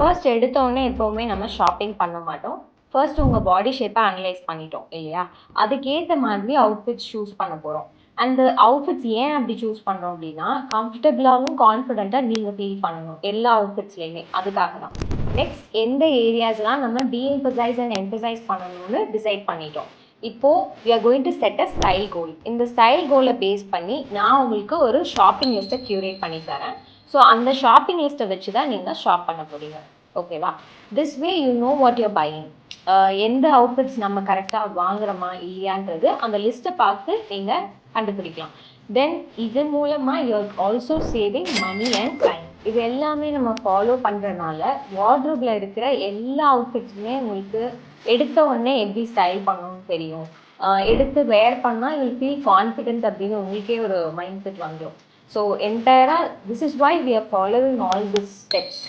First எடுத்தோடனே எப்போவுமே நம்ம ஷாப்பிங் பண்ண மாட்டோம். ஃபர்ஸ்ட் உங்கள் பாடி ஷேப்பை அனலைஸ் பண்ணிட்டோம் இல்லையா? அதுக்கேற்ற மாதிரி அவுட்ஃபிட்ஸ் சூஸ் பண்ண போகிறோம். அந்த அவுட்ஃபிட்ஸ் ஏன் அப்படி சூஸ் பண்ணுறோம் அப்படின்னா, கம்ஃபர்டபுளாகவும் கான்ஃபிடென்ட்டாக நீங்கள் ஃபீல் பண்ணணும் எல்லா அவுட்ஃபிட்ஸ்லையுமே. அதுக்காக தான். நெக்ஸ்ட் எந்த ஏரியாஸ்லாம் நம்ம டீஎம்பசைஸ் அண்ட் எம்பசைஸ் பண்ணணும்னு டிசைட் பண்ணிட்டோம். இப்போது we are going to set a style goal. இந்த ஸ்டைல் கோலை பேஸ் பண்ணி நான் உங்களுக்கு ஒரு ஷாப்பிங் லிஸ்ட்டை க்யூரேட் பண்ணி தரேன். ஸோ அந்த ஷாப்பிங் லிஸ்ட்டை வச்சு தான் நீங்கள் ஷாப் பண்ண போறீங்க. ஓகேவா? This way you know what you're buying. எந்த அவுட்ஃபிட்ஸ் நம்ம கரெக்டாக வாங்குறோமா இல்லையான்றது அந்த லிஸ்ட்டை பார்த்து நீங்கள் கண்டுபிடிக்கலாம். தென் இது மூலமாக you're also saving money and time. இது எல்லாமே நம்ம ஃபாலோ பண்ணுறதுனால வார்ட்ரோப்பில் இருக்கிற எல்லா அவுட்ஃபிட்ஸுமே உங்களுக்கு எடுத்த உடனே எப்படி ஸ்டைல் பண்ணணும்னு தெரியும். எடுத்து வேர் பண்ணால் யூ ஃபீல் கான்ஃபிடென்ட் அப்படின்னு உங்களுக்கே ஒரு மைண்ட் செட் வந்துடும். ஸோ என்டையராக this is why we are following all this steps.